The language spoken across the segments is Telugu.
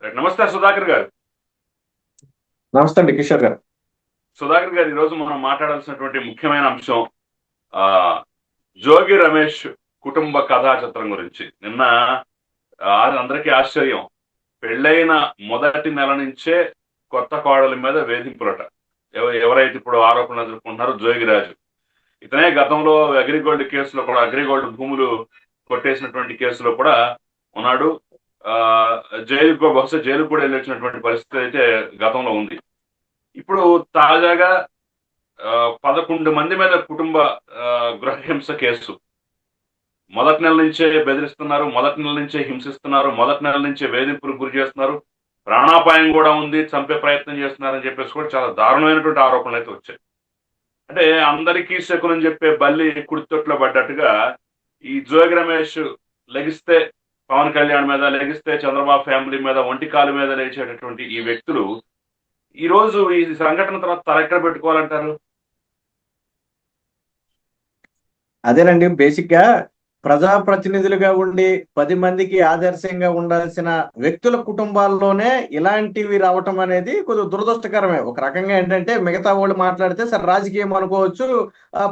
నమస్తే సుధాకర్ గారు. నమస్తే అండి కిషోర్ గారు. సుధాకర్ గారు, ఈరోజు మనం మాట్లాడాల్సినటువంటి ముఖ్యమైన అంశం ఆ జోగి రమేష్ కుటుంబ కథా చిత్రం గురించి. నిన్న అందరికీ ఆశ్చర్యం, పెళ్ళైన మొదటి నెల నుంచే కొత్త కోడలి మీద వేధింపులట. ఎవరైతే ఇప్పుడు ఆరోపణలు ఎదుర్కొంటున్నారో జోగిరాజు, ఇతనే గతంలో అగ్రిగోల్డ్ కేసులో కూడా, అగ్రిగోల్డ్ భూములు కొట్టేసినటువంటి కేసులో కూడా ఉన్నాడు. ఆ జైలుకు, బహుశా జైలుకు కూడా వెళ్ళొచ్చినటువంటి పరిస్థితి అయితే గతంలో ఉంది. ఇప్పుడు తాజాగా 11 మంది మీద కుటుంబ గృహహింస కేసు. మొదటి నెల నుంచే బెదిరిస్తున్నారు, మొదటి నెల నుంచే హింసిస్తున్నారు, మొదటి నెల నుంచే వేధింపులకు గురి చేస్తున్నారు, ప్రాణాపాయం కూడా ఉంది, చంపే ప్రయత్నం చేస్తున్నారని చెప్పేసి కూడా చాలా దారుణమైనటువంటి ఆరోపణలు అయితే వచ్చాయి. అంటే అందరికీ శకునం చెప్పే బల్లి కుడితొట్లో పడ్డట్టుగా ఈ జోగి రమేష్ లెగిస్తే పవన్ కళ్యాణ్ మీద, లెగిస్తే చంద్రబాబు ఫ్యామిలీ మీద, ఒంటి కాలు మీద లేచేటటువంటి ఈ వ్యక్తులు ఈ రోజు ఈ సంఘటన తర్వాత తల ఎక్కడ పెట్టుకోవాలంటారు? అదేనండి, బేసిక్ గా ప్రజాప్రతినిధులుగా ఉండి 10 మందికి ఆదర్శంగా ఉండాల్సిన వ్యక్తుల కుటుంబాల్లోనే ఇలాంటివి రావటం అనేది కొద్దిగా దురదృష్టకరమే. ఒక రకంగా ఏంటంటే, మిగతా వాళ్ళు మాట్లాడితే సరే రాజకీయం అనుకోవచ్చు,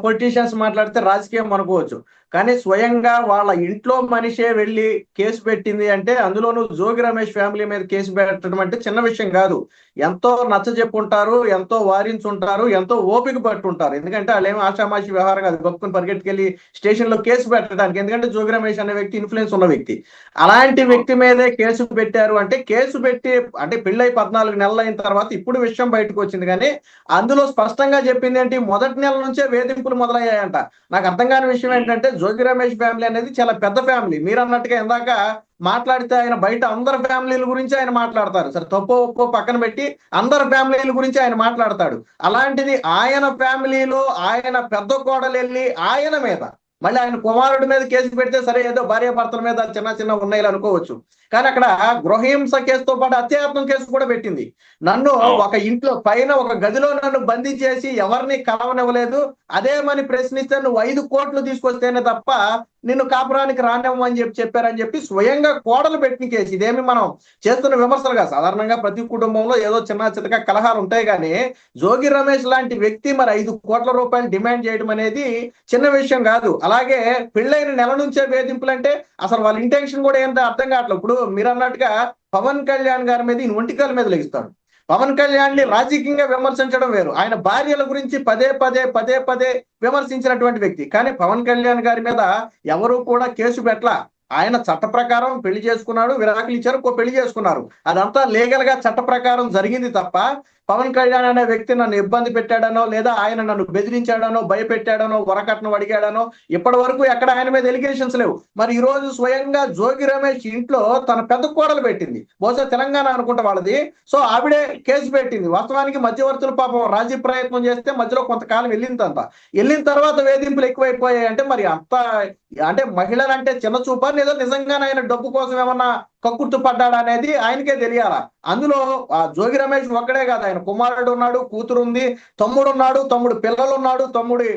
పొలిటీషియన్స్ మాట్లాడితే రాజకీయం అనుకోవచ్చు. కానీ స్వయంగా వాళ్ళ ఇంట్లో మనిషే వెళ్ళి కేసు పెట్టింది అంటే, అందులోనూ జోగి రమేష్ ఫ్యామిలీ మీద కేసు పెట్టడం అంటే చిన్న విషయం కాదు. ఎంతో నచ్చజెప్పుంటారు, ఎంతో వారించుంటారు, ఎంతో ఓపిక పట్టుంటారు. ఎందుకంటే వాళ్ళు ఏమి ఆషామాషి వ్యవహారం కాదు, గొప్పని పరిగెట్టుకెళ్లి స్టేషన్ లో కేసు పెట్టడానికి. ఎందుకంటే జోగి రమేష్ అనే వ్యక్తి ఇన్ఫ్లుయెన్స్ ఉన్న వ్యక్తి. అలాంటి వ్యక్తి మీదే కేసు పెట్టారు అంటే, కేసు పెట్టి అంటే పెళ్ళై 14 నెలలు అయిన తర్వాత ఇప్పుడు విషయం బయటకు వచ్చింది. కానీ అందులో స్పష్టంగా చెప్పింది ఏంటి, మొదటి నెల నుంచే వేధింపులు మొదలయ్యాయంట. నాకు అర్థం కాని విషయం ఏంటంటే, జోగి రమేష్ ఫ్యామిలీ అనేది చాలా పెద్ద ఫ్యామిలీ. మీరు అన్నట్టుగా ఇందాక మాట్లాడితే ఆయన బయట అందరి ఫ్యామిలీల గురించి ఆయన మాట్లాడతారు. సరే తప్పో ఒప్పో పక్కన పెట్టి అందరి ఫ్యామిలీల గురించి ఆయన మాట్లాడతాడు. అలాంటిది ఆయన ఫ్యామిలీలో ఆయన పెద్ద కోడలు వెళ్ళి ఆయన మీద, మళ్ళీ ఆయన కుమారుడి మీద కేసు పెడితే సరే ఏదో భార్య భర్తల మీద చిన్న చిన్న ఉన్నాయి అనుకోవచ్చు. కానీ అక్కడ గృహహింస కేసుతో పాటు హత్యాయత్నం కేసు కూడా పెట్టింది. నన్ను ఒక ఇంట్లో పైన ఒక గదిలో నన్ను బంధించేసి ఎవరిని కలవనివ్వలేదు, అదేమని ప్రశ్నిస్తే నువ్వు 5 కోట్లు తీసుకొస్తేనే తప్ప నిన్ను కాపురానికి రానివ్వమని చెప్పారని చెప్పి స్వయంగా కోడలు పెట్టిన కేసు. ఇదేమి మనం చేస్తున్న విమర్శలుగా, సాధారణంగా ప్రతి కుటుంబంలో ఏదో చిన్న చితక కలహాలు ఉంటాయి. కానీ జోగి రమేష్ లాంటి వ్యక్తి మరి 5 కోట్ల రూపాయలు డిమాండ్ చేయడం అనేది చిన్న విషయం కాదు. అలాగే పెళ్ళైన నెల నుంచే వేధింపులు అంటే అసలు వాళ్ళ ఇంటెన్షన్ కూడా ఏంటో అర్థం కావట్లేదు. ఇప్పుడు మీరు అన్నట్టుగా పవన్ కళ్యాణ్ గారి మీద ఈయన ఒంటికాల మీద లెగిస్తాడు. పవన్ కళ్యాణ్ ని రాజకీయంగా విమర్శించడం వేరు, ఆయన భార్యల గురించి పదే పదే పదే పదే విమర్శించినటువంటి వ్యక్తి. కానీ పవన్ కళ్యాణ్ గారి మీద ఎవరు కూడా కేసు పెట్టలా. ఆయన చట్ట ప్రకారం పెళ్లి చేసుకున్నాడు, విడాకులు ఇచ్చారు, పెళ్లి చేసుకున్నారు. అదంతా లీగల్ గా చట్ట ప్రకారం జరిగింది తప్ప పవన్ కళ్యాణ్ అనే వ్యక్తి నన్ను ఇబ్బంది పెట్టాడనో, లేదా ఆయన నన్ను బెదిరించాడనో, భయపెట్టాడనో, వరకట్నం అడిగాడనో ఇప్పటి వరకు ఎక్కడ ఆయన మీద ఎలిగేషన్స్ లేవు. మరి ఈ రోజు స్వయంగా జోగి రమేష్ ఇంట్లో తన పెద్ద కోడలు పెట్టింది, బహుశా తెలంగాణ అనుకుంటా వాళ్ళది. సో ఆవిడే కేసు పెట్టింది. వాస్తవానికి మధ్యవర్తులు పాపం రాజీ ప్రయత్నం చేస్తే మధ్యలో కొంతకాలం వెళ్ళిందంట. వెళ్ళిన తర్వాత వేధింపులు ఎక్కువైపోయాయి. అంటే మరి అంత అంటే మహిళలంటే చిన్న చూపా, లేదా నిజంగానే ఆయన డబ్బు కోసం ఏమన్నా కక్కుర్తు పడ్డాడా అనేది ఆయనకే తెలియాలా. అందులో జోగి రమేష్ ఒక్కడే కాదు, ఆయన కుమారుడు ఉన్నాడు, కూతురు ఉంది, తమ్ముడు ఉన్నాడు, తమ్ముడు పిల్లలు ఉన్నాడు, తమ్ముడి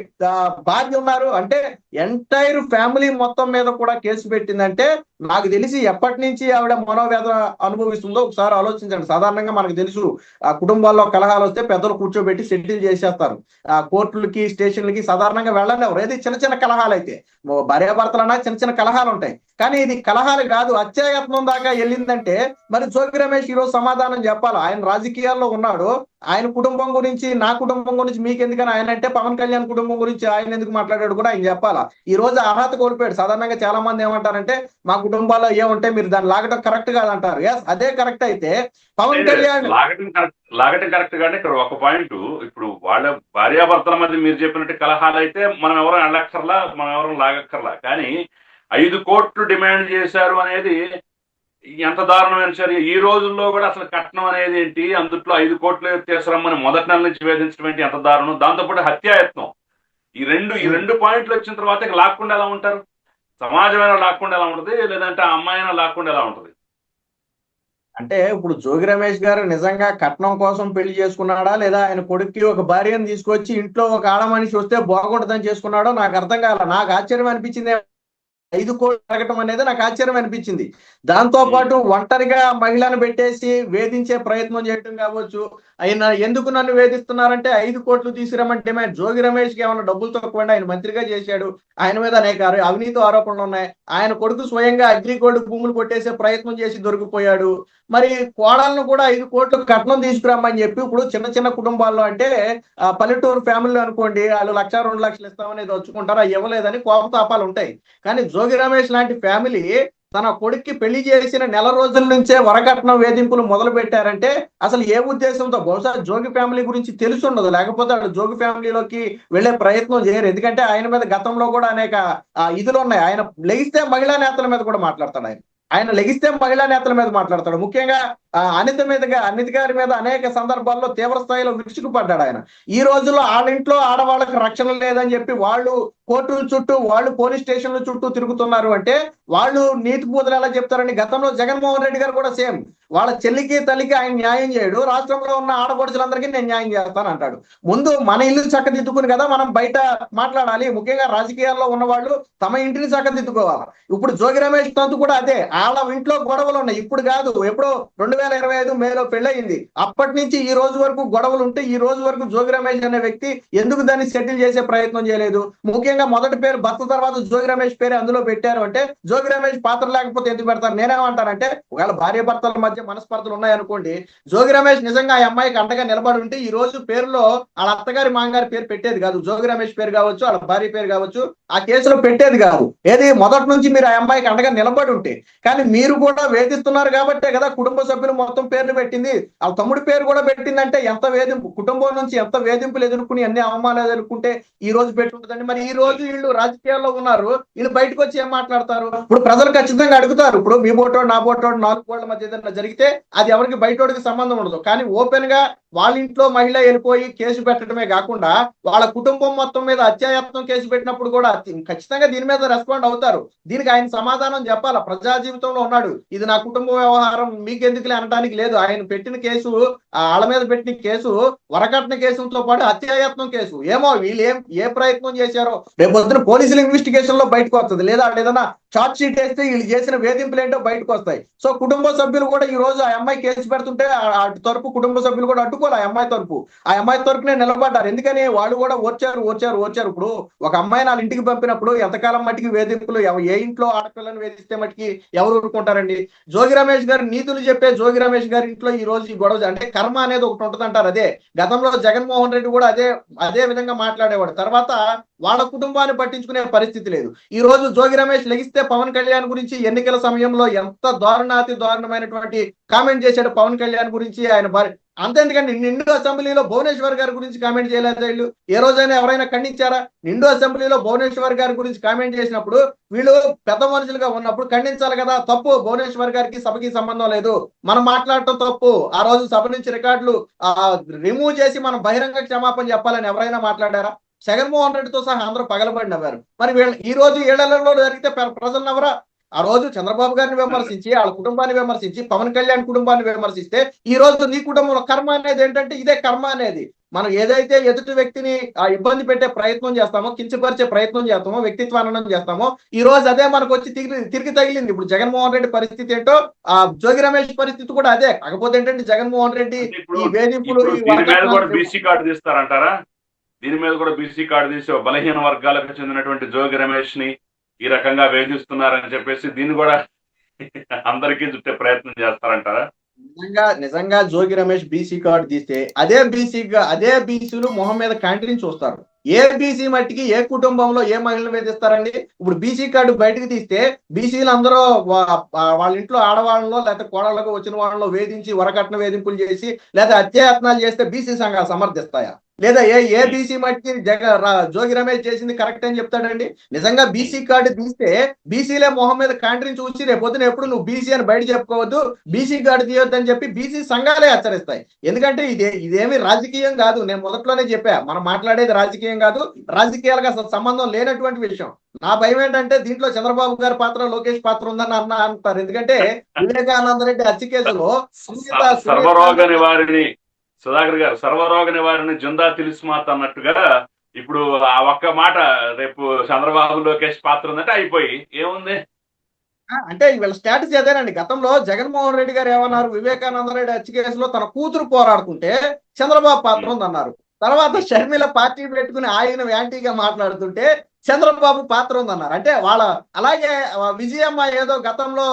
భార్య ఉన్నారు. అంటే ఎంటైర్ ఫ్యామిలీ మొత్తం మీద కూడా కేసు పెట్టిందంటే నాకు తెలిసి ఎప్పటి నుంచి ఆవిడ మనోవేదన అనుభవిస్తుందో ఒకసారి ఆలోచించండి. సాధారణంగా మనకు తెలుసు, ఆ కుటుంబాల్లో కలహాలు వస్తే పెద్దలు కూర్చోబెట్టి సెటిల్ చేసేస్తారు. ఆ కోర్టులకి స్టేషన్లకి సాధారణంగా వెళ్ళనివ్వరు. ఏది చిన్న చిన్న కలహాలు అయితే, భార్యాభర్తలన్నా చిన్న చిన్న కలహాలు ఉంటాయి. కానీ ఇది కలహాలు కాదు, హత్యాయత్నం దాకా వెళ్ళిందంటే మరి జోగి రమేష్ ఈరోజు సమాధానం చెప్పాలి. ఆయన రాజకీయాల్లో ఉన్నాడు, ఆయన కుటుంబం గురించి, నా కుటుంబం గురించి మీకెందుకని ఆయన అంటే, పవన్ కళ్యాణ్ కుటుంబం గురించి ఆయన ఎందుకు మాట్లాడాడు కూడా ఆయన చెప్పాలా. ఈ రోజు అర్హత కోల్పోయాడు. సాధారణంగా చాలా మంది ఏమంటారంటే, మా కుటుంబాల్లో ఏముంటే మీరు దాన్ని లాగడం కరెక్ట్ కాదంటారు. ఎస్, అదే కరెక్ట్ అయితే పవన్ కళ్యాణ్ లాగటం కరెక్ట్ కానీ ఇక్కడ ఒక పాయింట్, ఇప్పుడు వాళ్ళ భార్యాభర్తల మధ్య మీరు చెప్పినట్టు కలహాలు అయితే మనం ఎవరు అల్లక్కర్లా, మనం ఎవరు లాగక్కర్లా. కానీ 5 కోట్లు డిమాండ్ చేశారు అనేది ఎంత దారుణమైన చర్య. ఈ రోజుల్లో కూడా అసలు కట్నం అనేది ఏంటి, అందుట్లో 5 కోట్లు తీసుకురమ్మని మొదటి నెల నుంచి వేధించడం ఏంటి, ఎంత దారుణం. దాంతోపాటు హత్యాయత్నం, ఈ రెండు పాయింట్లు వచ్చిన తర్వాత ఇక లాక్కుండా ఎలా ఉంటారు? సమాజమైనా లాక్కుండా ఎలా ఉంటుంది, లేదంటే ఆ అమ్మాయినా లాక్కుండా ఎలా ఉంటుంది? అంటే ఇప్పుడు జోగి రమేష్ గారు నిజంగా కట్నం కోసం పెళ్లి చేసుకున్నాడా, లేదా ఆయన కొడుక్కి ఒక భార్యను తీసుకొచ్చి ఇంట్లో ఒక ఆడ మనిషి వస్తే బాగుంటుందని చేసుకున్నాడో నాకు అర్థం కాల. నాకు ఆశ్చర్యం అనిపించింది 5 కోట్లు అడగటం అనేది నాకు ఆశ్చర్యం అనిపించింది. దాంతో పాటు ఒంటరిగా మహిళను పెట్టేసి వేధించే ప్రయత్నం చేయటం కావచ్చు. ఆయన ఎందుకు నన్ను వేధిస్తున్నారంటే 5 కోట్లు తీసుకురమ్మంటే జోగి రమేష్ కి ఏమైనా డబ్బులు తక్కువండి, ఆయన మంత్రిగా చేశాడు, ఆయన మీద అనేక అవినీతి ఆరోపణలు ఉన్నాయి, ఆయన కొడుకు స్వయంగా అగ్రిగోల్డ్ భూములు కొట్టేసే ప్రయత్నం చేసి దొరికిపోయాడు, మరి కోడలను కూడా 5 కోట్లు కట్నం తీసుకురమ్మని చెప్పి, ఇప్పుడు చిన్న చిన్న కుటుంబాల్లో అంటే పల్లెటూరు ఫ్యామిలీ అనుకోండి, వాళ్ళు 1,00,000-2,00,000 ఇస్తామని వచ్చుకుంటారు, అవి ఇవ్వలేదని కోపతాపాలు ఉంటాయి. కానీ జోగి రమేష్ లాంటి ఫ్యామిలీ తన కొడుక్కి పెళ్లి చేసిన నెల రోజుల నుంచే వరకట్నం వేధింపులు మొదలు పెట్టారంటే అసలు ఏ ఉద్దేశంతో? బహుశా జోగి ఫ్యామిలీ గురించి తెలిసి ఉండదు, లేకపోతే వాళ్ళు జోగి ఫ్యామిలీలోకి వెళ్లే ప్రయత్నం చేయరు. ఎందుకంటే ఆయన మీద గతంలో కూడా అనేక ఇదులు ఉన్నాయి. ఆయన లెగిస్తే మహిళా నేతల మీద కూడా మాట్లాడతాడు. ఆయన లెగిస్తే మహిళా నేతల మీద మాట్లాడతాడు. ముఖ్యంగా అనిత గారి మీద అనేక సందర్భాల్లో తీవ్ర స్థాయిలో విరుచుకుపడ్డాడు ఆయన. ఈ రోజుల్లో వాళ్ళ ఇంట్లో ఆడవాళ్ళకి రక్షణ లేదని చెప్పి వాళ్ళు కోర్టుల చుట్టూ, వాళ్ళు పోలీస్ స్టేషన్ల చుట్టూ తిరుగుతున్నారు అంటే వాళ్ళు నీతి బూతులు ఎలా చెప్తారని. గతంలో జగన్మోహన్ రెడ్డి గారు కూడా సేమ్, వాళ్ళ చెల్లికి తల్లికి ఆయన న్యాయం చేయడు, రాష్ట్రంలో ఉన్న ఆడపడుచులందరికీ నేను న్యాయం చేస్తాను అంటాడు. ముందు మన ఇల్లు చక్కదిద్దుకుని కదా మనం బయట మాట్లాడాలి. ముఖ్యంగా రాజకీయాల్లో ఉన్న వాళ్ళు తమ ఇంటిని చక్కదిద్దుకోవాలి. ఇప్పుడు జోగి రమేష్ తంతు కూడా అదే, వాళ్ళ ఇంట్లో గొడవలు ఉన్నాయి. ఇప్పుడు కాదు, ఎప్పుడో 2025 మేలో పెళ్ళయింది, అప్పటి నుంచి ఈ రోజు వరకు గొడవలు ఉంటే ఈ రోజు వరకు జోగి రమేష్ అనే వ్యక్తి ఎందుకు దాన్ని సెటిల్ చేసే ప్రయత్నం చేయలేదు? ముఖ్యంగా మొదటి పేరు భర్త తర్వాత జోగి రమేష్ పేరు అందులో పెట్టారు అంటే జోగి రమేష్ పాత్ర లేకపోతే ఎందుకు పెడతారు? నేనేమంటానంటే ఒకవేళ భార్య భర్తల మధ్య మనస్పర్ధలు ఉన్నాయనుకోండి, జోగి రమేష్ నిజంగా ఆ అమ్మాయికి అండగా నిలబడి ఉంటే ఈ రోజు పేరులో వాళ్ళ అత్తగారి మాంగారి పేరు పెట్టేది కాదు, జోగి రమేష్ పేరు కావచ్చు, వాళ్ళ భార్య పేరు కావచ్చు, ఆ కేసులో పెట్టేది కాదు. ఏది మొదటి నుంచి మీరు ఆ అమ్మాయికి అండగా నిలబడి ఉంటే. కానీ మీరు కూడా వేధిస్తున్నారు కాబట్టే కదా కుటుంబ సభ్యులు మొత్తం పేర్లు పెట్టింది. వాళ్ళ తమ్ముడి పేరు కూడా పెట్టిందంటే ఎంత వేధింపు, కుటుంబం నుంచి ఎంత వేధింపులు ఎదుర్కొని ఎన్ని అవమానాలు ఎదుర్కొంటే ఈ రోజు పెట్టుంటుందండి. మరి ఈ రోజు వీళ్ళు రాజకీయాల్లో ఉన్నారు, వీళ్ళు బయటకు వచ్చి ఏం మాట్లాడతారు? ఇప్పుడు ప్రజలు ఖచ్చితంగా అడుగుతారు. ఇప్పుడు మీ బోటోడు నా బోటోడు 4 కోళ్ల మధ్య ఏదైనా జరిగితే అది ఎవరికి బయటోడికి సంబంధం ఉండదు. కానీ ఓపెన్ గా వాళ్ళ ఇంట్లో మహిళ వెళ్ళిపోయి కేసు పెట్టడమే కాకుండా వాళ్ళ కుటుంబం మొత్తం మీద అత్యాయత్నం కేసు పెట్టినప్పుడు కూడా ఖచ్చితంగా దీని మీద రెస్పాండ్ అవుతారు. దీనికి ఆయన సమాధానం చెప్పాలా. ప్రజా జీవితంలో ఉన్నాడు, ఇది నా కుటుంబ వ్యవహారం మీకెందుకులే అనడానికి లేదు. ఆయన పెట్టిన కేసు, వాళ్ళ మీద పెట్టిన కేసు వరకట్న కేసులతో పాటు అత్యాయత్నం కేసు. ఏమో వీళ్ళు ఏ ప్రయత్నం చేశారో రేపు పొద్దున పోలీసుల ఇన్వెస్టిగేషన్ లో బయటకు వస్తుంది, లేదా ఏదైనా చార్జ్ షీట్ వేస్తే వీళ్ళు చేసిన వేధింపులు ఏంటో బయటకు వస్తాయి. సో కుటుంబ సభ్యులు కూడా ఈ రోజు ఆ అమ్మాయి కేసు పెడుతుంటే అటు తరపు కుటుంబ సభ్యులు కూడా అడ్డుకోవాలి. ఆ అమ్మాయి తరపునే నిలబడ్డారు. ఎందుకని? వాళ్ళు కూడా ఓర్చారు. ఇప్పుడు ఒక అమ్మాయి వాళ్ళ ఇంటికి పంపినప్పుడు ఎంతకాలం మట్టికి వేధింపులు, ఏ ఇంట్లో ఆడపిల్లని వేధిస్తే మట్టికి ఎవరు ఊరుకుంటారండి? జోగి రమేష్ గారు నీతులు చెప్పే జోగి రమేష్ గారి ఇంట్లో ఈ రోజు ఈ గొడవ అంటే కర్మ అనేది ఒకటి ఉంటుంది అంటారు. అదే గతంలో జగన్మోహన్ రెడ్డి కూడా అదే విధంగా మాట్లాడేవాడు. తర్వాత వాళ్ళ కుటుంబాన్ని పట్టించుకునే పరిస్థితి లేదు. ఈ రోజు జోగి రమేష్ లెగిస్తే పవన్ కళ్యాణ్ గురించి ఎన్నికల సమయంలో ఎంత దారుణమైనటువంటి కామెంట్ చేశాడు పవన్ కళ్యాణ్ గురించి, ఆయన భార్య. అంతేందుకండి, నిండు అసెంబ్లీలో భువనేశ్వర్ గారి గురించి కామెంట్ చేయలేదు వీళ్ళు. ఏ రోజైనా ఎవరైనా ఖండించారా? నిండు అసెంబ్లీలో భువనేశ్వర్ గారి గురించి కామెంట్ చేసినప్పుడు వీళ్ళు పెద్ద మనుషులుగా ఉన్నప్పుడు ఖండించాలి కదా. తప్పు, భువనేశ్వర్ గారికి సభకి సంబంధం లేదు, మనం మాట్లాడటం తప్పు. ఆ రోజు సభ నుంచి రికార్డులు రిమూవ్ చేసి మనం బహిరంగ క్షమాపణ చెప్పాలని ఎవరైనా మాట్లాడారా? జగన్మోహన్ రెడ్డితో సహా అందరూ పగలబడి నవ్వారు. మరి ఈ రోజు ఏళ్లలో జరిగితే ప్రజలు నవ్వరా? ఆ రోజు చంద్రబాబు గారిని విమర్శించి, వాళ్ళ కుటుంబాన్ని విమర్శించి, పవన్ కళ్యాణ్ కుటుంబాన్ని విమర్శిస్తే ఈ రోజు నీ కుటుంబంలో కర్మ అనేది ఏంటంటే ఇదే కర్మ అనేది. మనం ఏదైతే ఎదుటి వ్యక్తిని ఇబ్బంది పెట్టే ప్రయత్నం చేస్తామో, కించపరిచే ప్రయత్నం చేస్తామో, వ్యక్తిత్వానం చేస్తామో, ఈ రోజు అదే మనకు వచ్చి తిరిగి తగిలింది. ఇప్పుడు జగన్మోహన్ రెడ్డి పరిస్థితి ఏంటో జోగి రమేష్ పరిస్థితి కూడా అదే. కాకపోతే ఏంటంటే జగన్మోహన్ రెడ్డి ఈ వేధింపులు బీసీ కార్డు తీస్తారంటారా? దీని మీద కూడా బీసీ కార్డు తీసి బలహీన వర్గాలకు చెందినటువంటి జోగి రమేష్ ని ఈ రకంగా వేధిస్తున్నారని చెప్పేసి దీన్ని కూడా అందరికీ చుట్టే ప్రయత్నం చేస్తారంటారా? నిజంగా జోగి రమేష్ బీసీ కార్డు తీస్తే అదే బీసీలు మొహం మీద క్యాంటీన్ చూస్తారు. ఏ బీసీ మట్టికి ఏ కుటుంబంలో ఏ మహిళలు వేధిస్తారండి? ఇప్పుడు బీసీ కార్డు బయటకు తీస్తే బీసీలు అందరూ వాళ్ళ ఇంట్లో ఆడవాళ్ళలో లేకపోతే కోడళ్ళకు వచ్చిన వాళ్ళలో వేధించి వరకట్న వేధింపులు చేసి లేదా అత్యాయత్నాలు చేస్తే బీసీ సంఘాలు సమర్థిస్తాయా? లేదా ఏ బీసీ మట్టికి జోగి రమేష్ చేసింది కరెక్ట్ అని చెప్తాడండి? నిజంగా బీసీ కార్డు తీస్తే బీసీలే మొహం మీద కాంట్రీని చూసి రేపు పొద్దున ఎప్పుడు నువ్వు బీసీ అని బయట చెప్పుకోవద్దు, బీసీ కార్డు తీయొద్దు అని చెప్పి బీసీ సంఘాలే హెచ్చరిస్తాయి. ఎందుకంటే ఇదేమి రాజకీయం కాదు. నేను మొదట్లోనే చెప్పా, మనం మాట్లాడేది రాజకీయం కాదు, రాజకీయాలకు అసలు సంబంధం లేనటువంటి విషయం. నా భయం ఏంటంటే దీంట్లో చంద్రబాబు గారి పాత్ర, లోకేష్ పాత్ర ఉందని అంటారు. ఎందుకంటే వివేకానంద రెడ్డి హత్య కేసులో సర్వరోగ నివారిణి సుధాకర్ గారు, సర్వరోగ నివారిణి జుందా తిలిస్మాత్ అన్నట్టుగా ఇప్పుడు ఆ ఒక్క మాట రేపు చంద్రబాబు లోకేష్ పాత్ర ఉందంటే అయిపోయి ఏముంది. అంటే వీళ్ళ స్ట్రాటజీ అదేనండి. గతంలో జగన్మోహన్ రెడ్డి గారు ఏమన్నారు, వివేకానంద రెడ్డి హత్య కేసులో తన కూతురు పోరాడుతుంటే చంద్రబాబు పాత్ర ఉందన్నారు. తర్వాత షర్మిల పార్టీ పెట్టుకుని ఆయన యాంటీగా మాట్లాడుతుంటే చంద్రబాబు పాత్ర ఉందన్నారు. అంటే వాళ్ళ అలాగే విజయమ్మ ఏదో గతంలో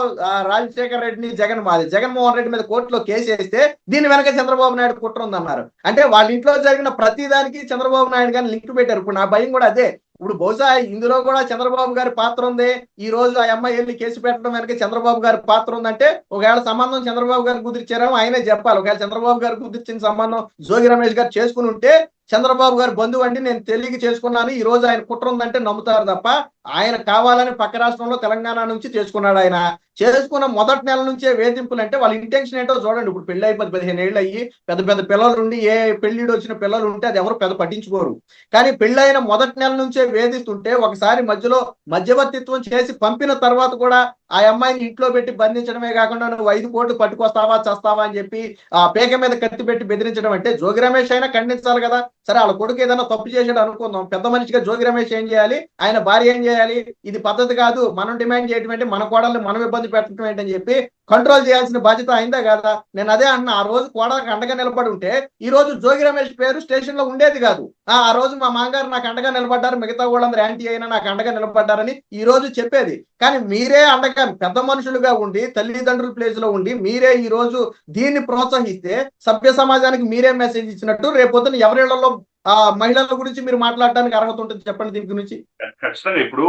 రాజశేఖర రెడ్డిని జగన్మోహన్ రెడ్డి మీద కోర్టులో కేసు వేస్తే దీని వెనక చంద్రబాబు నాయుడు కుట్ర ఉందన్నారు. అంటే వాళ్ళ ఇంట్లో జరిగిన ప్రతి దానికి చంద్రబాబు నాయుడు గారిని లింక్ పెట్టారు. ఇప్పుడు నా భయం కూడా అదే. ఇప్పుడు బహుశా ఇందులో కూడా చంద్రబాబు గారి పాత్ర ఉంది. ఈ రోజు ఆ అమ్మాయి వెళ్ళి కేసు పెట్టడం వెనక చంద్రబాబు గారి పాత్ర ఉందంటే ఒకవేళ సంబంధం చంద్రబాబు గారు కుదిర్చారేమో ఆయనే చెప్పాలి. ఒకవేళ చంద్రబాబు గారు కుదిర్చిన సంబంధం జోగి రమేష్ గారు చేసుకుని ఉంటే చంద్రబాబు గారు బంధువు అండి, నేను తెలియక చేసుకున్నాను, ఈ రోజు ఆయన కుట్ర ఉందంటే నమ్ముతారు తప్ప ఆయన కావాలని పక్క రాష్ట్రంలో తెలంగాణ నుంచి చేసుకున్నాడు. ఆయన చేసుకున్న మొదటి నెల నుంచే వేధింపులు అంటే వాళ్ళ ఇంటెన్షన్ ఏంటో చూడండి. ఇప్పుడు పెళ్లి అయిపోయి 15 ఏళ్ళు అయ్యి పెద్ద పెద్ద పిల్లలు ఉండి ఏ పెళ్లిడు వచ్చిన పిల్లలు ఉంటే అది ఎవరు పెద్ద పట్టించుకోరు. కానీ పెళ్ళైన మొదటి నెల నుంచే వేధిస్తుంటే ఒకసారి మధ్యలో మధ్యవర్తిత్వం చేసి పంపిన తర్వాత కూడా ఆ అమ్మాయిని ఇంట్లో పెట్టి బంధించడమే కాకుండా నువ్వు 5 కోట్లు పట్టుకొస్తావా చస్తావా అని చెప్పి ఆ పేక మీద కత్తి పెట్టి బెదిరించడం అంటే జోగి రమేష్ అయినా ఖండించాలి కదా. సరే వాళ్ళ కొడుకు ఏదైనా తప్పు చేసాడు అనుకుందాం, పెద్ద మనిషిగా జోగి రమేష్ ఏం చేయాలి, ఆయన భార్య ఏం చేయాలి, ఇది పద్ధతి కాదు, మనం డిమాండ్ చేయడం ఏంటి, మన కోడల్ని మనం ఇబ్బంది పెట్టడం ఏంటని చెప్పి కంట్రోల్ చేయాల్సిన బాధ్యత అయిందా కదా. నేను అదే అన్న, ఆ రోజు కోడలకు అండగా నిలబడి ఉంటే ఈ రోజు జోగి రమేష్ పేరు స్టేషన్ లో ఉండేది కాదు. ఆ రోజు మా మామగారు నాకు అండగా నిలబడ్డారు, మిగతా వాళ్ళందరూ యాంటీ అయినా నాకు అండగా నిలబడ్డారని ఈ రోజు చెప్పేది. కానీ మీరే అండగా పెద్ద మనుషులుగా ఉండి తల్లిదండ్రుల ప్లేస్ లో ఉండి మీరే ఈ రోజు దీన్ని ప్రోత్సహిస్తే సభ్య సమాజానికి మీరే మెసేజ్ ఇచ్చినట్టు రేపొద్దున ఎవరిళ్లలో ఆ మహిళల గురించి మీరు మాట్లాడడానికి అర్హత ఉంటుంది చెప్పండి దీని గురించి. ఖచ్చితంగా ఇప్పుడు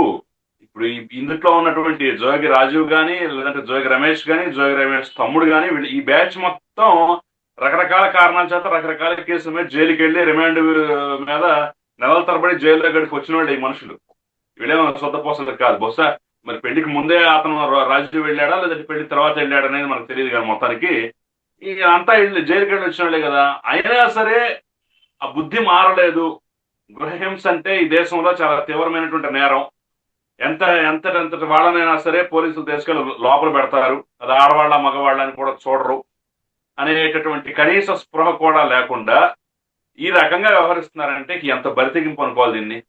ఇందులో ఉన్నటువంటి జోగి రాజీవ్ గాని లేదంటే జోగి రమేష్ గాని జోగి రమేష్ తమ్ముడు గాని వీళ్ళు ఈ బ్యాచ్ మొత్తం రకరకాల కారణాల చేత రకరకాల కేసుల మీద జైలుకి వెళ్ళి రిమాండ్ మీద నెలల తరబడి జైల్లో గడికి వచ్చిన వాళ్ళు ఈ మనుషులు. వీళ్ళేమో సొంత పోసలు కాదు. బహుశా మరి పెళ్లికి ముందే అతను రాజీవ్ వెళ్ళాడా లేదంటే పెళ్లి తర్వాత వెళ్ళాడా అనేది మనకు తెలియదు. కానీ మొత్తానికి ఈ అంతా జైలుకి వెళ్ళి వచ్చిన వాళ్ళే కదా. అయినా సరే ఆ బుద్ధి మారలేదు. గృహహింస అంటే ఈ దేశంలో చాలా తీవ్రమైనటువంటి నేరం. ఎంతటి వాళ్ళనైనా సరే పోలీసులు తీసుకెళ్ళి లోపల పెడతారు. అది ఆడవాళ్ళ మగవాళ్ళని కూడా చూడరు అనేటటువంటి కనీస స్పృహ కూడా లేకుండా ఈ రకంగా వ్యవహరిస్తున్నారంటే ఎంత బరితెగింపు అనుకోవాలి దీన్ని.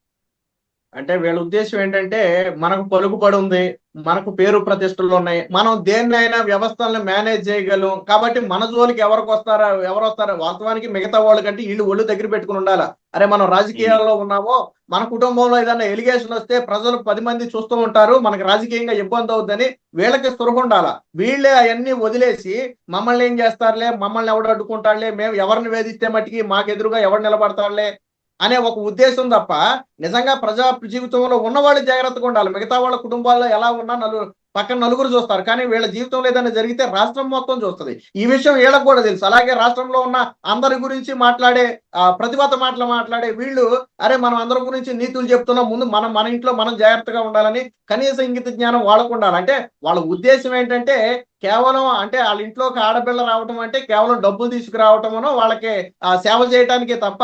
అంటే వీళ్ళ ఉద్దేశం ఏంటంటే మనకు పలుకుబడి ఉంది, మనకు పేరు ప్రతిష్టలు ఉన్నాయి, మనం దేన్నైనా వ్యవస్థలను మేనేజ్ చేయగలం కాబట్టి మన జోలికి ఎవరు వస్తారో వాస్తవానికి మిగతా వాళ్ళకంటే వీళ్ళు ఒళ్ళు దగ్గర పెట్టుకుని ఉండాలా. అరే మనం రాజకీయాల్లో ఉన్నామో మన కుటుంబంలో ఏదైనా ఎలిగేషన్ వస్తే ప్రజలు 10 మంది చూస్తూ ఉంటారు, మనకి రాజకీయంగా ఇబ్బంది అవుద్దని వీళ్ళకి స్పృహ ఉండాలా. వీళ్ళే అవన్నీ వదిలేసి మమ్మల్ని ఏం చేస్తారులే, మమ్మల్ని ఎవడు అడ్డుకుంటాడులే, మేము ఎవరిని వేధిస్తే మట్టికి మాకు ఎదురుగా ఎవరు నిలబడతాడులే అనే ఒక ఉద్దేశం తప్ప నిజంగా ప్రజా జీవితంలో ఉన్నవాళ్ళు జాగ్రత్తగా ఉండాలి. మిగతా వాళ్ళ కుటుంబాల్లో ఎలా ఉన్నా పక్కన నలుగురు చూస్తారు, కానీ వీళ్ళ జీవితంలో ఏదైనా జరిగితే రాష్ట్రం మొత్తం చూస్తుంది. ఈ విషయం వీళ్ళకి కూడా తెలుసు. అలాగే రాష్ట్రంలో ఉన్న అందరి గురించి మాట్లాడే ప్రతిభత మాటలు మాట్లాడే వీళ్ళు అరే మనం అందరి గురించి నీతులు చెప్తున్నాం, ముందు మన ఇంట్లో మనం జాగ్రత్తగా ఉండాలని కనీస ఇంగిత జ్ఞానం వాళ్ళకు ఉండాలి. అంటే వాళ్ళ ఉద్దేశం ఏంటంటే కేవలం అంటే వాళ్ళ ఇంట్లోకి ఆడపిల్ల రావటం అంటే కేవలం డబ్బులు తీసుకురావటమనో వాళ్ళకి సేవ చేయడానికే తప్ప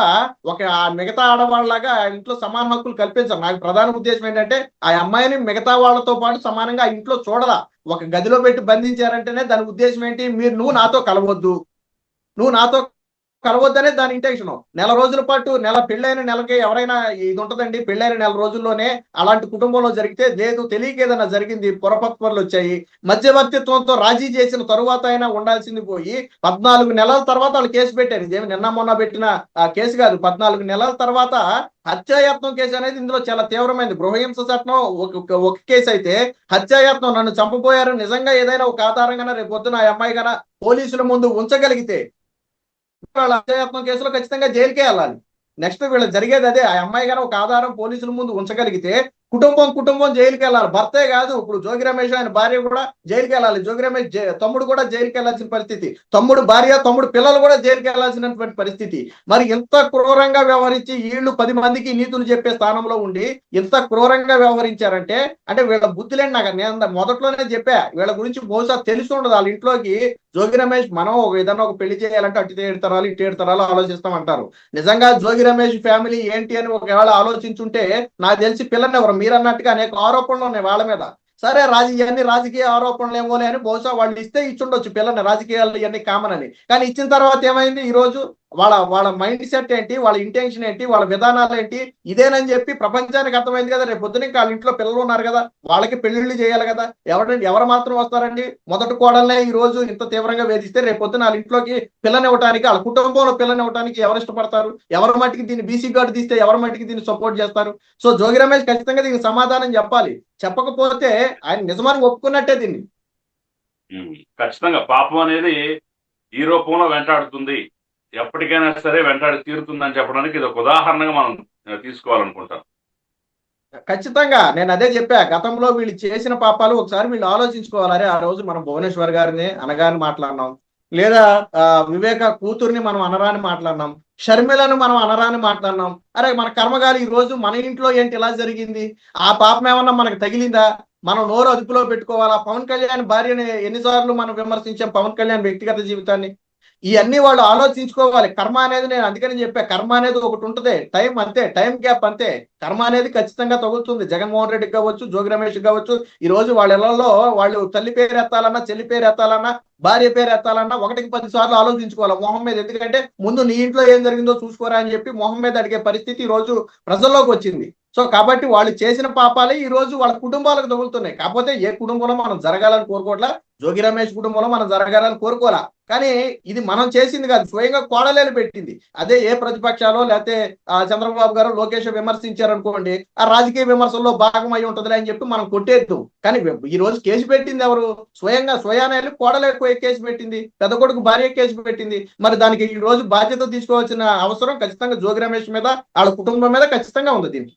ఒక మిగతా ఆడవాళ్ళలాగా ఇంట్లో సమాన హక్కులు కల్పించారు. నాకు ప్రధాన ఉద్దేశం ఏంటంటే ఆ అమ్మాయిని మిగతా వాళ్ళతో పాటు సమానంగా ఇంట్లో చూడలా. ఒక గదిలో పెట్టి బంధించారంటేనే దాని ఉద్దేశం ఏంటి, నువ్వు నాతో కలవద్దు, నువ్వు నాతో కలవద్దనే దాని ఇంటెన్షన్. నెల రోజుల పాటు పెళ్ళైన నెలకి ఎవరైనా ఇది ఉంటదండి, పెళ్ళైన నెల రోజుల్లోనే అలాంటి కుటుంబంలో జరిగితే లేదు తెలియక ఏదైనా జరిగింది, పొరపత్వలు వచ్చాయి, మధ్యవర్తిత్వంతో రాజీ చేసిన తరువాత అయినా ఉండాల్సింది పోయి 14 నెలల తర్వాత వాళ్ళు కేసు పెట్టారు. ఇదేమి నిన్న మొన్న పెట్టిన కేసు కాదు, 14 నెలల తర్వాత హత్యాయత్నం కేసు అనేది ఇందులో చాలా తీవ్రమైనది. గృహహింస చట్టం ఒక కేసు అయితే హత్యాయత్నం, నన్ను చంపబోయారు నిజంగా ఏదైనా ఒక ఆధారంగా రేపు పొద్దున ఆ అమ్మాయి కన్నా పోలీసుల ముందు ఉంచగలిగితే వాళ్ళ హత్యాయత్నం కేసులో ఖచ్చితంగా జైలుకే వెళ్ళాలి. నెక్స్ట్ వీళ్ళు జరిగేది అదే. ఆ అమ్మాయి గారు ఒక ఆధారం పోలీసుల ముందు ఉంచగలిగితే కుటుంబం జైలుకి వెళ్ళాలి. భర్తే కాదు, ఇప్పుడు జోగి రమేష్ ఆయన భార్య కూడా జైలుకి వెళ్ళాలి, జోగి రమేష్ తమ్ముడు కూడా జైలుకి వెళ్ళాల్సిన పరిస్థితి, తమ్ముడు భార్య తమ్ముడు పిల్లలు కూడా జైలుకి వెళ్ళాల్సినటువంటి పరిస్థితి. మరి ఇంత క్రూరంగా వ్యవహరించి వీళ్ళు 10 మందికి నీతులు చెప్పే స్థానంలో ఉండి ఇంత క్రూరంగా వ్యవహరించారంటే అంటే వీళ్ళ బుద్ధులేండి. నాకు నేను మొదట్లోనే చెప్పా, వీళ్ళ గురించి బహుశా తెలిసి ఉండదు. వాళ్ళ ఇంట్లోకి జోగి రమేష్ మనం ఏదన్నా ఒక పెళ్లి చేయాలంటే అటు 7 తరాలు ఇటు 7 తరాలు ఆలోచిస్తామంటారు. నిజంగా జోగి రమేష్ ఫ్యామిలీ ఏంటి అని ఒకవేళ ఆలోచించుంటే నాకు తెలిసి పిల్లని ఎవరు మీరు అన్నట్టుగా అనేక ఆరోపణలు ఉన్నాయి వాళ్ళ మీద. సరే ఇవన్నీ రాజకీయ ఆరోపణలు ఏమోలే అని బహుశా వాళ్ళు ఇస్తే ఇచ్చుండొచ్చు పిల్లని, రాజకీయాలు ఇవన్నీ కామన్ అని. కానీ ఇచ్చిన తర్వాత ఏమైంది, ఈ రోజు వాళ్ళ వాళ్ళ మైండ్ సెట్ ఏంటి, వాళ్ళ ఇంటెన్షన్ ఏంటి, వాళ్ళ విధానాలు ఏంటి, ఇదేనని చెప్పి ప్రపంచానికి అర్థమైంది కదా. రేపు పొద్దున ఇంకా వాళ్ళ ఇంట్లో పిల్లలు ఉన్నారు కదా, వాళ్ళకి పెళ్లిళ్ళు చేయాలి కదా. ఎవరు మాత్రం వస్తారండి? మొదటి కోడలనే ఈ రోజు ఇంత తీవ్రంగా వేధిస్తే రేపు పొద్దున వాళ్ళ ఇంట్లోకి పిల్లనివ్వడానికి, వాళ్ళ కుటుంబంలో పిల్లనివ్వడానికి ఎవరు ఇష్టపడతారు? ఎవరి మట్టికి దీన్ని బీసీ గార్డు తీస్తే ఎవరి మట్టికి దీన్ని సపోర్ట్ చేస్తారు? సో జోగి రమేష్ ఖచ్చితంగా దీనికి సమాధానం చెప్పాలి. చెప్పకపోతే ఆయన నిజమని ఒప్పుకున్నట్టే దీన్ని. ఖచ్చితంగా పాపం అనేది ఈ రూపంలో వెంటాడుతుంది, ఎప్పటికైనా సరే వెంటాడి తీరుతుందని చెప్పడానికి ఇది ఒక ఉదాహరణగా మనం తీసుకోవాలనుకుంటాం. ఖచ్చితంగా నేను అదే చెప్పా. గతంలో వీళ్ళు చేసిన పాపాలు ఒకసారి వీళ్ళు ఆలోచించుకోవాలి. ఆ రోజు మనం భువనేశ్వర్ గారిని అనగాని మాట్లాడినాం, లేదా వివేక కూతుర్ని మనం అనరాని మాట్లాడినాం, షర్మిలను మనం అనరాని మాట్లాడినాం. అరే మన కర్మగాలి ఈ రోజు మన ఇంట్లో ఏంటి ఇలా జరిగింది? ఆ పాపం ఏమన్నా మనకు తగిలిందా? మనం నోరు అదుపులో పెట్టుకోవాలా? పవన్ కళ్యాణ్ భార్యని ఎన్నిసార్లు మనం విమర్శించాం, పవన్ కళ్యాణ్ వ్యక్తిగత జీవితాన్ని. ఇవన్నీ వాళ్ళు ఆలోచించుకోవాలి. కర్మ అనేది, నేను అందుకని చెప్పా, కర్మ అనేది ఒకటి ఉంటుంది. టైం అంతే, టైం గ్యాప్ అంతే. కర్మ అనేది ఖచ్చితంగా తగులుతుంది. జగన్మోహన్ రెడ్డికి కావచ్చు, జోగి రమేష్ కావచ్చు. ఈ రోజు వాళ్ళ ఇళ్లలో వాళ్ళు తల్లి పేరు ఎత్తాలన్నా, చెల్లి పేరు ఎత్తాలన్నా, భార్య పేరు ఎత్తాలన్నా 1కి 10 సార్లు ఆలోచించుకోవాలి మొహం మీద. ఎందుకంటే ముందు నీ ఇంట్లో ఏం జరిగిందో చూసుకోరా అని చెప్పి మొహం మీద అడిగే పరిస్థితి ఈ రోజు ప్రజల్లోకి వచ్చింది. సో కాబట్టి వాళ్ళు చేసిన పాపాలే ఈ రోజు వాళ్ళ కుటుంబాలకు తగులుతున్నాయి. కాకపోతే ఏ కుటుంబంలో మనం జరగాలని కోరుకోవట్లా, జోగి రమేష్ కుటుంబంలో మనం జరగాలని కోరుకోవాలా. కానీ ఇది మనం చేసింది కాదు, స్వయంగా కోడలేలు పెట్టింది. అదే ఏ ప్రతిపక్షాలు లేకపోతే చంద్రబాబు గారు, లోకేష్ విమర్శించారనుకోండి, ఆ రాజకీయ విమర్శల్లో భాగమై ఉంటుందిలే అని చెప్పి మనం కొట్టేద్దాం. కానీ ఈ రోజు కేసు పెట్టింది ఎవరు? స్వయాన వెళ్ళి కోడలే కేసు పెట్టింది, పెద్ద కొడుకు భార్య కేసు పెట్టింది. మరి దానికి ఈ రోజు బాధ్యత తీసుకోవాల్సిన అవసరం ఖచ్చితంగా జోగి రమేష్ మీద, వాళ్ళ కుటుంబం మీద ఖచ్చితంగా ఉంది దీనికి.